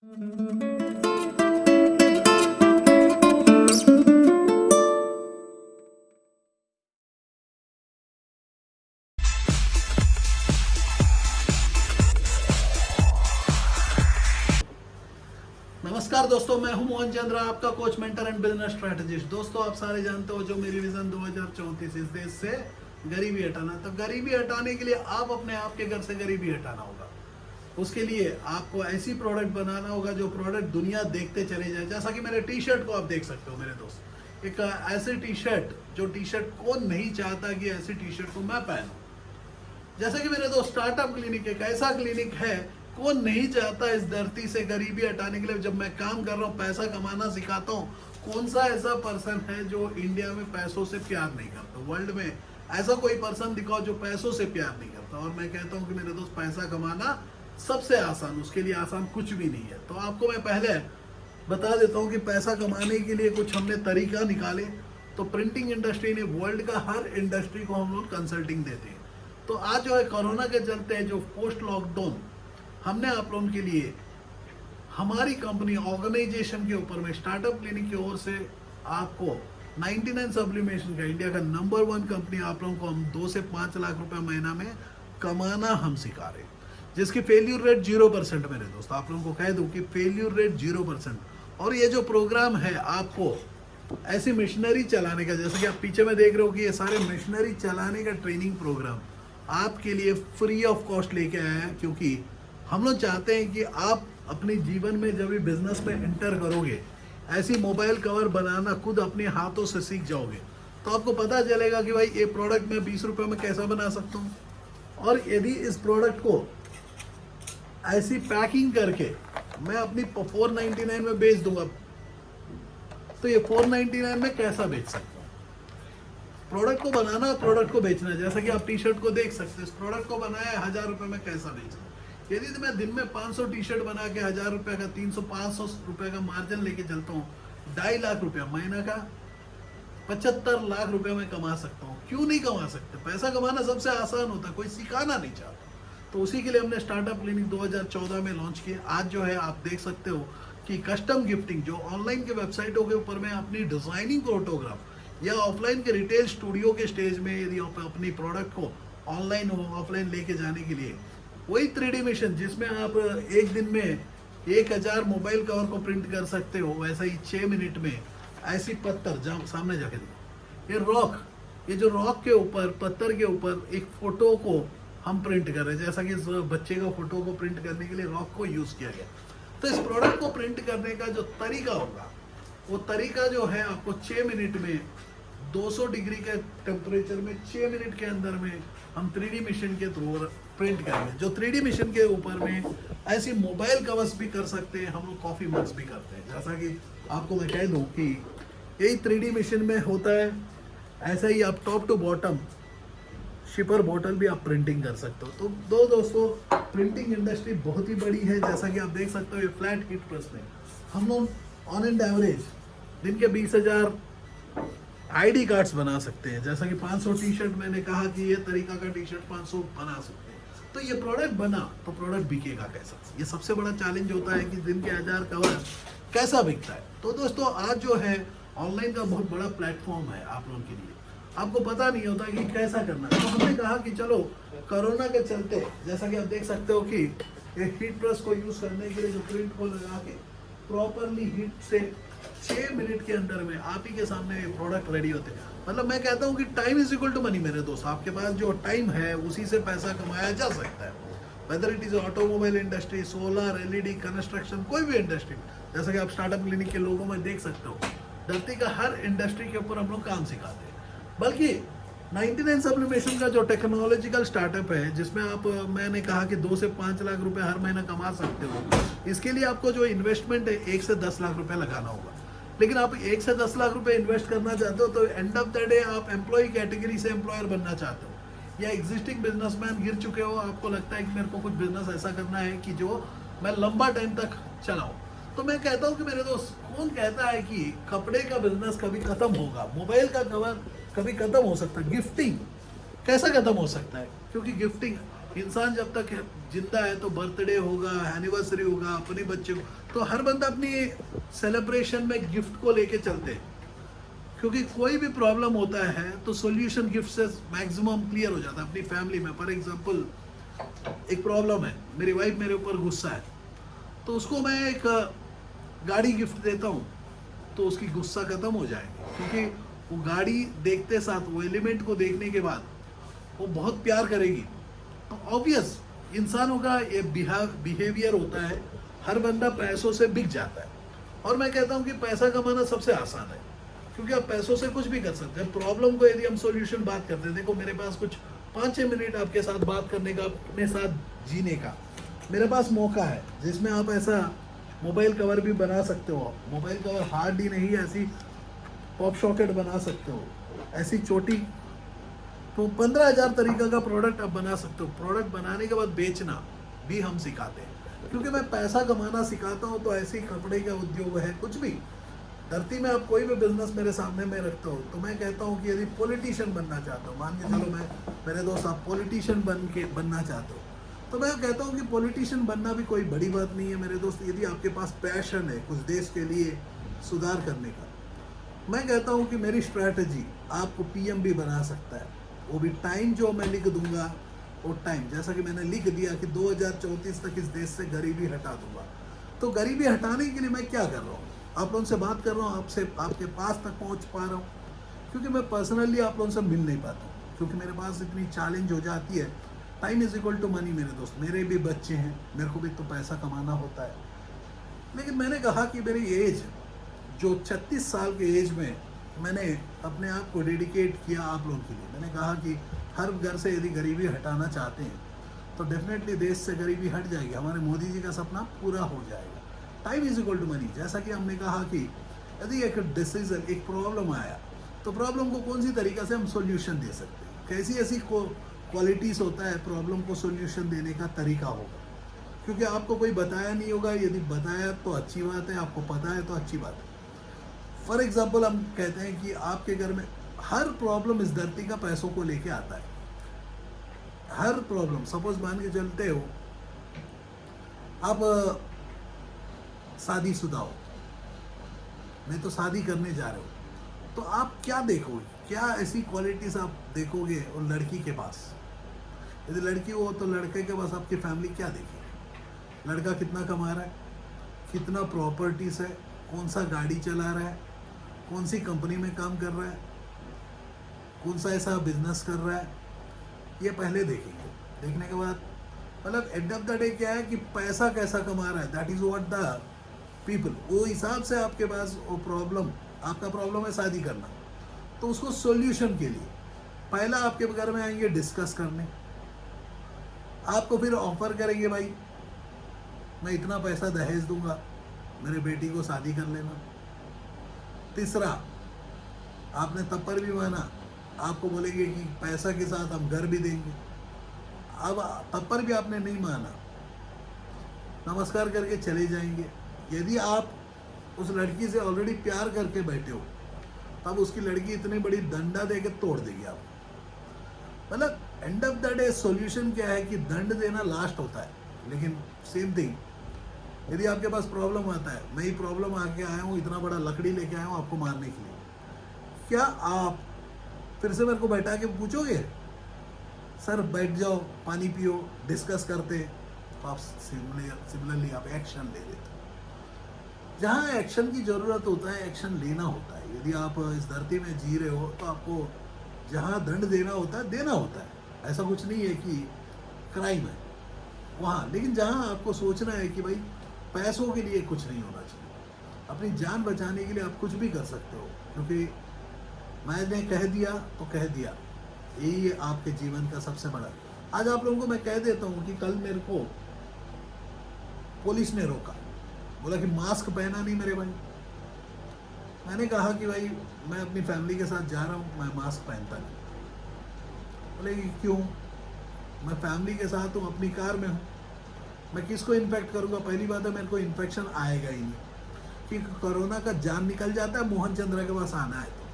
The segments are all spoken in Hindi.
नमस्कार दोस्तों, मैं हूं मोहन चंद्रा, आपका coach, mentor and business strategist. दोस्तों, आप सारे जानते हो जो मेरी विजन 2034 इस देश से गरीबी हटाना। तो गरीबी हटाने के लिए आप अपने आप के घर से गरीबी हटाना होगा। उसके लिए आपको ऐसी प्रोडक्ट बनाना होगा जो प्रोडक्ट दुनिया देखते चले जाए। जैसा कि मेरे टी शर्ट को आप देख सकते हो मेरे दोस्त, एक ऐसी टी शर्ट जो टी शर्ट कौन नहीं चाहता कि ऐसी टी शर्ट को मैं पहनूं। जैसे कि मेरे दोस्त, स्टार्टअप क्लिनिक एक ऐसा क्लिनिक है, कौन नहीं चाहता इस धरती से गरीबी हटाने के लिए। जब मैं काम कर रहा हूँ, पैसा कमाना सिखाता हूँ, कौन सा ऐसा पर्सन है जो इंडिया में पैसों से प्यार नहीं करता। वर्ल्ड में ऐसा कोई पर्सन दिखाओ जो पैसों से प्यार नहीं करता। और मैं कहता हूँ कि मेरे दोस्त, पैसा कमाना सबसे आसान, उसके लिए आसान कुछ भी नहीं है। तो आपको मैं पहले बता देता हूँ कि पैसा कमाने के लिए कुछ हमने तरीका निकाले। तो प्रिंटिंग इंडस्ट्री ने, वर्ल्ड का हर इंडस्ट्री को हम लोग कंसल्टिंग देते हैं। तो आज जो है कोरोना के चलते जो पोस्ट लॉकडाउन, हमने आप लोगों के लिए हमारी कंपनी ऑर्गेनाइजेशन के ऊपर में स्टार्टअप क्लिनिक की ओर से आपको 99 सब्लिमेशन का इंडिया का नंबर 1 कंपनी, आप लोगों को हम 2 से 5 लाख रुपए महीना में कमाना हम सिखा रहे हैं, जिसकी फेल्यूर रेट 0%। मेरे दोस्त, आप लोगों को कह दूं कि फेल्यूर रेट 0%। और ये जो प्रोग्राम है आपको ऐसी मशीनरी चलाने का, जैसे कि आप पीछे में देख रहे हो कि ये सारे मशीनरी चलाने का ट्रेनिंग प्रोग्राम आपके लिए फ्री ऑफ कॉस्ट लेके आया है। क्योंकि हम लोग चाहते हैं कि आप अपने जीवन में जब भी बिजनेस में एंटर करोगे, ऐसी मोबाइल कवर बनाना खुद अपने हाथों से सीख जाओगे। तो आपको पता चलेगा कि भाई ये प्रोडक्ट मैं 20 रुपए में कैसा बना सकता हूँ। और यदि इस प्रोडक्ट को ऐसी पैकिंग करके मैं अपनी 499 में बेच दूंगा, तो ये 499 में कैसा बेच सकता हूँ। प्रोडक्ट को बनाना, प्रोडक्ट को बेचना। जैसा कि आप टी शर्ट को देख सकते हैं, इस प्रोडक्ट को बनाया 1000 रुपए में कैसा बेचना। यदि मैं दिन में 500 टी शर्ट बना के 1000 रुपए का 300-500 रुपए का मार्जिन लेके चलता हूँ, 2.5 लाख रुपया महीना का 75 लाख रुपए में कमा सकता हूँ। क्यों नहीं कमा सकते? पैसा कमाना सबसे आसान होता है, कोई सिखाना नहीं चाहता। तो उसी के लिए हमने स्टार्टअप क्लिनिक 2014 में लॉन्च किया। आज जो है आप देख सकते हो कि कस्टम गिफ्टिंग, जो ऑनलाइन के वेबसाइटों के ऊपर में अपनी डिजाइनिंग फोटोग्राफ या ऑफलाइन के रिटेल स्टूडियो के स्टेज में यदि आप अपनी प्रोडक्ट को ऑनलाइन हो ऑफलाइन लेके जाने के लिए, वही 3D मिशन जिसमें आप एक दिन में 1000 मोबाइल कवर को प्रिंट कर सकते हो, वैसा ही 6 मिनट में ऐसी पत्थर, जहाँ सामने जाके देखो, ये रॉक, ये जो रॉक के ऊपर, पत्थर के ऊपर एक फोटो को हम प्रिंट कर रहे हैं। जैसा कि इस बच्चे का फोटो को प्रिंट करने के लिए रॉक को यूज किया गया। तो इस प्रोडक्ट को प्रिंट करने का जो तरीका होगा, वो तरीका जो है आपको 6 मिनट में 200 डिग्री के टेम्परेचर में 6 मिनट के अंदर में हम 3D मशीन के थ्रू प्रिंट करेंगे। जो 3D मशीन के ऊपर में ऐसी मोबाइल कवर्स भी कर सकते हैं, हम लोग कॉफी मग्स भी करते हैं। जैसा कि आपको मैं कह दूं कि यही 3D मशीन में होता है, ऐसा ही आप top to bottom shipper bottle भी आप प्रिंटिंग कर सकते हो। तो दोस्तों, प्रिंटिंग इंडस्ट्री बहुत ही बड़ी है। जैसा कि आप देख सकते हो, ये फ्लैट हीट प्रेस में हम लोग ऑन एंड एवरेज दिन के 20,000 आईडी कार्ड्स बना सकते हैं। जैसा कि 500 टी शर्ट, मैंने कहा कि ये तरीका का टी शर्ट 500 बना सकते हैं। तो ये प्रोडक्ट बना तो प्रोडक्ट बिकेगा कैसा, ये सबसे बड़ा चैलेंज होता है कि दिन के 1000 कवर कैसा बिकता है। तो दोस्तों, आज जो है ऑनलाइन का बहुत बड़ा प्लेटफॉर्म है आप लोगों के लिए। आपको पता नहीं होता कि कैसा करना है। तो हमने कहा कि चलो कोरोना के चलते, जैसा कि आप देख सकते हो कि ये हीट प्रेस को यूज करने के लिए जो प्रिंट को लगा के प्रॉपरली हीट से 6 मिनट के अंदर में आप ही के सामने प्रोडक्ट रेडी होते हैं। मतलब मैं कहता हूँ कि time is equal to money मेरे दोस्त। आपके पास जो टाइम है उसी से पैसा कमाया जा सकता है। Whether it is automobile industry, solar, LED, construction, कोई भी इंडस्ट्री। जैसा कि आप स्टार्टअप क्लिनिक के लोगों में देख सकते हो, धरती का हर इंडस्ट्री के ऊपर हम लोग काम सिखाते हैं। बल्कि 99 सब्लिमेशन का जो टेक्नोलॉजिकल स्टार्टअप है, जिसमें आप, मैंने कहा कि 2 से 5 लाख रुपए हर महीना कमा सकते हो। इसके लिए आपको जो इन्वेस्टमेंट है 1 से 10 लाख रुपए लगाना होगा। लेकिन आप 1 से 10 लाख रुपए इन्वेस्ट करना चाहते हो तो एंड ऑफ द डे आप एम्प्लॉय कैटेगरी से एम्प्लॉयर बनना चाहते हो, या एग्जिस्टिंग बिजनेसमैन गिर चुके हो, आपको लगता है कि मेरे को कुछ बिजनेस ऐसा करना है कि जो मैं लंबा टाइम तक चलाऊं। तो मैं कहता हूं कि मेरे दोस्त, कौन कहता है कि कपड़े का बिजनेस कभी खत्म होगा, मोबाइल का कवर कभी खत्म हो सकता है, गिफ्टिंग कैसा खत्म हो सकता है? क्योंकि गिफ्टिंग इंसान जब तक जिंदा है तो बर्थडे होगा, एनिवर्सरी होगा, अपने बच्चे को, तो हर बंदा अपनी सेलिब्रेशन में गिफ्ट को लेके चलते हैं, क्योंकि कोई भी प्रॉब्लम होता है तो सॉल्यूशन गिफ्ट से मैक्सिमम क्लियर हो जाता है। अपनी फैमिली में फॉर एग्जांपल एक प्रॉब्लम है, मेरी वाइफ मेरे ऊपर गुस्सा है, तो उसको मैं एक गाड़ी गिफ्ट देता हूँ तो उसकी गुस्सा खत्म हो जाएगी, क्योंकि वो गाड़ी देखते साथ, वो एलिमेंट को देखने के बाद वो बहुत प्यार करेगी। तो ऑब्वियस इंसानों का ये बिहेवियर होता है, हर बंदा पैसों से बिक जाता है। और मैं कहता हूँ कि पैसा कमाना सबसे आसान है, क्योंकि आप पैसों से कुछ भी कर सकते हैं। प्रॉब्लम को यदि हम सॉल्यूशन बात करते हैं, देखो मेरे पास कुछ 5-6 मिनट आपके साथ बात करने का, अपने साथ जीने का मेरे पास मौका है, जिसमें आप ऐसा मोबाइल कवर भी बना सकते हो। मोबाइल कवर हार्ड ही नहीं, ऐसी पॉप सॉकेट बना सकते हो, ऐसी छोटी, तो 15,000 तरीका का प्रोडक्ट आप बना सकते हो। प्रोडक्ट बनाने के बाद बेचना भी हम सिखाते हैं, क्योंकि मैं पैसा कमाना सिखाता हूँ। तो ऐसे ही कपड़े का उद्योग है, कुछ भी धरती में आप कोई भी बिजनेस मेरे सामने में रखता हूँ, तो मैं कहता हूँ कि यदि पॉलिटिशियन बनना चाहते हो, मान के चलो मैं, मेरे दोस्त आप पॉलिटिशियन बनना चाहते हो, तो मैं कहता हूँ कि पॉलिटिशियन बनना भी कोई बड़ी बात नहीं है मेरे दोस्त। यदि आपके पास पैशन है कुछ देश के लिए सुधार करने का, मैं कहता हूँ कि मेरी स्ट्रैटेजी आपको पीएम भी बना सकता है। वो भी टाइम जो मैं लिख दूंगा, वो टाइम जैसा कि मैंने लिख दिया कि 2034 तक इस देश से गरीबी हटा दूंगा। तो गरीबी हटाने के लिए मैं क्या कर रहा हूँ, आप लोगों से बात कर रहा हूँ, आपसे आपके पास तक पहुँच पा रहा हूँ, क्योंकि मैं पर्सनली आप लोगों से मिल नहीं पाता हूँ, क्योंकि मेरे पास इतनी चैलेंज हो जाती है। Time is equal to money मेरे दोस्त, मेरे भी बच्चे हैं, मेरे को भी तो पैसा कमाना होता है। लेकिन मैंने कहा कि मेरी एज जो 36 साल के एज में मैंने अपने आप को डेडिकेट किया आप लोगों के लिए। मैंने कहा कि हर घर से यदि गरीबी हटाना चाहते हैं तो डेफिनेटली देश से गरीबी हट जाएगी, हमारे मोदी जी का सपना पूरा हो जाएगा। Time is equal to money, जैसा कि हमने कहा कि यदि एक डिसीजन, एक प्रॉब्लम आया, तो प्रॉब्लम को कौन सी तरीक़ा से हम सोल्यूशन दे सकते हैं, कैसी ऐसी क्वालिटीज़ होता है प्रॉब्लम को सोल्यूशन देने का तरीका होगा, क्योंकि आपको कोई बताया नहीं होगा। यदि बताया तो अच्छी बात है, आपको पता है तो अच्छी बात है। फॉर एग्जाम्पल हम कहते हैं कि आपके घर में हर प्रॉब्लम इस धरती का पैसों को लेके आता है, हर प्रॉब्लम। सपोज मान के चलते हो आप शादीशुदा हो, नहीं तो शादी करने जा रहे हो, तो आप क्या देखोगे, क्या ऐसी क्वालिटीज आप देखोगे उन लड़की के पास। यदि लड़की हो तो लड़के के पास आपकी फैमिली क्या देखेगी, लड़का कितना कमा रहा है, कितना प्रॉपर्टीज है, कौन सा गाड़ी चला रहा है, कौन सी कंपनी में काम कर रहा है, कौन सा ऐसा बिजनेस कर रहा है, ये पहले देखेंगे। देखने के बाद मतलब एंड ऑफ द डे क्या है कि पैसा कैसा कमा रहा है, that is what the people, वो हिसाब से आपके पास वो प्रॉब्लम, आपका प्रॉब्लम है शादी करना, तो उसको सॉल्यूशन के लिए पहला आपके घर में आएंगे डिस्कस करने, आपको फिर ऑफर करेंगे भाई मैं इतना पैसा दहेज दूंगा, मेरे बेटी को शादी कर लेना। तीसरा आपने तब पर भी माना, आपको बोलेंगे कि पैसा के साथ हम घर भी देंगे। अब तब पर भी आपने नहीं माना, नमस्कार करके चले जाएंगे। यदि आप उस लड़की से ऑलरेडी प्यार करके बैठे हो, तब उसकी लड़की इतनी बड़ी डंडा दे के तोड़ देगी आप। मतलब end of the day solution क्या है कि दंड देना लास्ट होता है, लेकिन सेम थिंग यदि आपके पास प्रॉब्लम आता है, मैं ही प्रॉब्लम आके आया हूँ, इतना बड़ा लकड़ी लेके आया हूँ आपको मारने के लिए, क्या आप फिर से मेरे को बैठा के पूछोगे सर बैठ जाओ पानी पियो डिस्कस करते, तो आप सिमिलरली आप एक्शन ले लेते। जहाँ एक्शन की ज़रूरत होता है एक्शन लेना होता है। यदि आप इस धरती में जी रहे हो तो आपको जहाँ दंड देना होता है देना होता है, ऐसा कुछ नहीं है कि क्राइम है वहाँ। लेकिन जहाँ आपको सोचना है कि भाई पैसों के लिए कुछ नहीं होना चाहिए, अपनी जान बचाने के लिए आप कुछ भी कर सकते हो, क्योंकि मैंने कह दिया तो कह दिया, यही आपके जीवन का सबसे बड़ा। आज आप लोगों को मैं कह देता हूँ कि कल मेरे को पुलिस ने रोका, बोला कि मास्क पहना नहीं मेरे भाई। मैंने कहा कि भाई मैं अपनी फैमिली के साथ जा रहा हूँ, मैं मास्क पहनता नहीं। बोले कि क्यों, मैं फैमिली के साथ हूँ, अपनी कार में हूँ, मैं किसको इन्फेक्ट करूँगा। पहली बात है मेरे को इन्फेक्शन आएगा ही नहीं, कि कोरोना का जान निकल जाता है मोहन चंद्रा के पास आना है तो,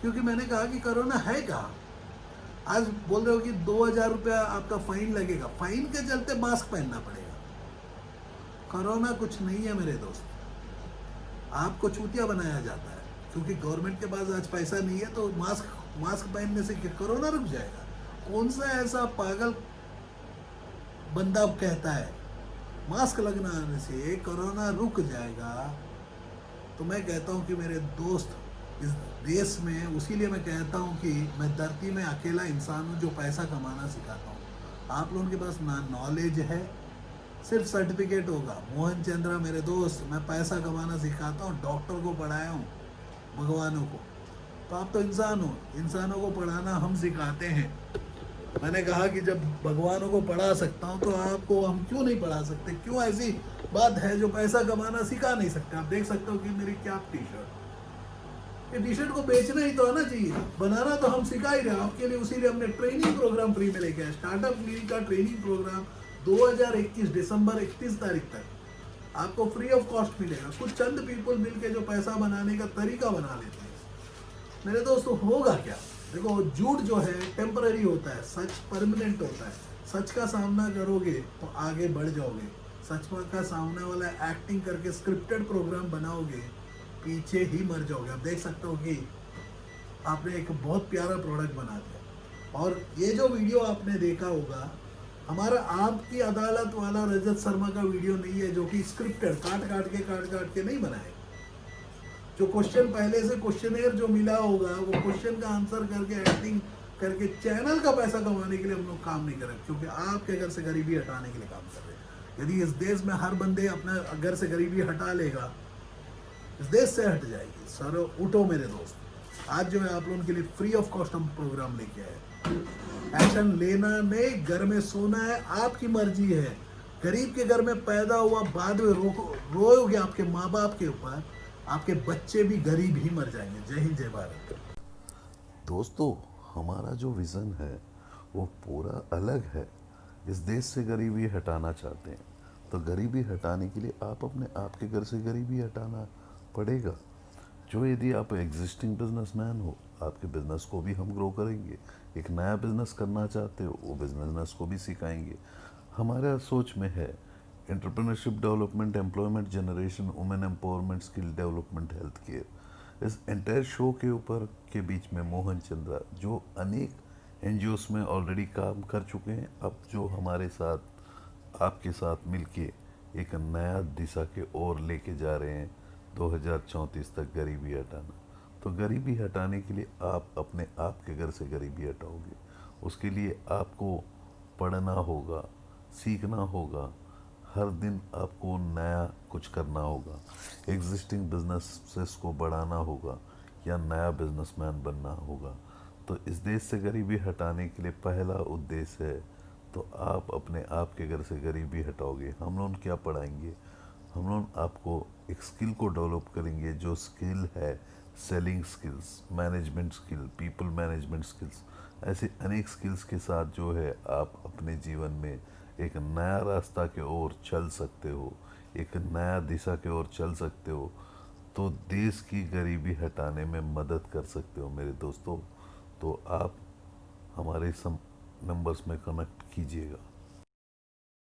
क्योंकि मैंने कहा कि कोरोना है कहाँ, आज बोल रहे हो कि 2,000 रुपया आपका फाइन लगेगा, फाइन के चलते मास्क पहनना पड़ेगा। कोरोना कुछ नहीं है मेरे दोस्त, आपको चूतिया बनाया जाता है क्योंकि गवर्नमेंट के पास आज पैसा नहीं है, तो मास्क मास्क पहनने से क्या कोरोना रुक जाएगा? कौन सा ऐसा पागल बंदा कहता है मास्क लगना आने से कोरोना रुक जाएगा? तो मैं कहता हूँ कि मेरे दोस्त, इस देश में, उसीलिए मैं कहता हूँ कि मैं धरती में अकेला इंसान हूँ जो पैसा कमाना सिखाता हूँ। आप लोगों के पास ना नॉलेज है, सिर्फ सर्टिफिकेट होगा। मोहन चंद्रा मेरे दोस्त, मैं पैसा कमाना सिखाता हूँ, डॉक्टर को पढ़ाया हूँ, भगवानों को। तो आप तो इंसान हो, इंसानों को पढ़ाना हम सिखाते हैं। मैंने कहा कि जब भगवानों को पढ़ा सकता हूँ तो आपको हम क्यों नहीं पढ़ा सकते? क्यों ऐसी बात है जो पैसा कमाना सिखा नहीं सकते? आप देख सकते हो कि मेरी क्या टी शर्ट, ये टी शर्ट को बेचना ही तो आना चाहिए, बनाना तो हम सिखा ही रहे हैं आपके लिए। उसीलिए हमने ट्रेनिंग प्रोग्राम फ्री में लेके आया, स्टार्टअप लीग का ट्रेनिंग प्रोग्राम 2021 दिसंबर 31 तारीख तक आपको फ्री ऑफ कॉस्ट मिलेगा। कुछ चंद पीपल मिलके जो पैसा बनाने का तरीका बना लेते हैं। मेरे दोस्तों होगा क्या? देखो, झूठ जो है टेम्पररी होता है, सच परमानेंट होता है। सच का सामना करोगे तो आगे बढ़ जाओगे, सच का सामने वाला एक्टिंग करके स्क्रिप्टेड प्रोग्राम बनाओगे, पीछे ही मर जाओगे। आप देख सकते हो कि आपने एक बहुत प्यारा प्रोडक्ट बना दिया। और ये जो वीडियो आपने देखा होगा, हमारा आपकी अदालत वाला रजत शर्मा का वीडियो नहीं है, जो कि स्क्रिप्टेड काट काट के नहीं बनाए। जो क्वेश्चन पहले से क्वेश्चनेयर जो मिला होगा, वो क्वेश्चन का आंसर करके एक्टिंग करके चैनल का पैसा कमाने के लिए हम लोग काम नहीं कर रहे, क्योंकि आपके घर से गरीबी हटाने के लिए काम कर रहे हैं। यदि इस देश में हर बंदे अपने घर से गरीबी हटा लेगा, इस देश से हट जाएगी। सर उठो मेरे दोस्त, आज जो है आप लोगों के लिए फ्री ऑफ कॉस्ट हम प्रोग्राम लेके आए। एक्शन लेना नहीं, घर में सोना है, आपकी मर्जी है। गरीब के घर में पैदा हुआ, बाद में रोओगे आपके माँ बाप के ऊपर, आपके बच्चे भी गरीब ही मर जाएंगे। जय हिंद, जय भारत। दोस्तों, हमारा जो विज़न है वो पूरा अलग है। इस देश से गरीबी हटाना चाहते हैं, तो गरीबी हटाने के लिए आप अपने आपके घर से गरीबी हटाना पड़ेगा। जो यदि आप एग्जिस्टिंग बिजनेसमैन हो, आपके बिजनेस को भी हम ग्रो करेंगे। एक नया बिजनेस करना चाहते हो, वो बिजनेस को भी सिखाएंगे। हमारा सोच में है entrepreneurship development, employment generation, women empowerment, skill development, health care. इस एंटायर शो के ऊपर के बीच में मोहन चंद्रा, जो अनेक एनजीओस में ऑलरेडी काम कर चुके हैं, अब जो हमारे साथ आपके साथ मिलके एक नया दिशा के ओर लेके जा रहे हैं 2034 तक गरीबी हटाना। तो गरीबी हटाने के लिए आप अपने आप के घर से गरीबी हटाओगे। उसके लिए आपको पढ़ना होगा, सीखना होगा, हर दिन आपको नया कुछ करना होगा, एग्जिस्टिंग बिजनेसेस को बढ़ाना होगा या नया बिजनेसमैन बनना होगा। तो इस देश से गरीबी हटाने के लिए पहला उद्देश्य है, तो आप अपने आप के घर से गरीबी हटाओगे। हम लोग क्या पढ़ाएंगे? हम लोग आपको एक स्किल को डेवलप करेंगे, जो स्किल है selling skills, management skill, people management skills. ऐसे अनेक स्किल्स के साथ जो है आप अपने जीवन में एक नया रास्ता के ओर चल सकते हो, एक नया दिशा के ओर चल सकते हो, तो देश की गरीबी हटाने में मदद कर सकते हो मेरे दोस्तों। तो आप हमारे नंबर्स में कनेक्ट कीजिएगा।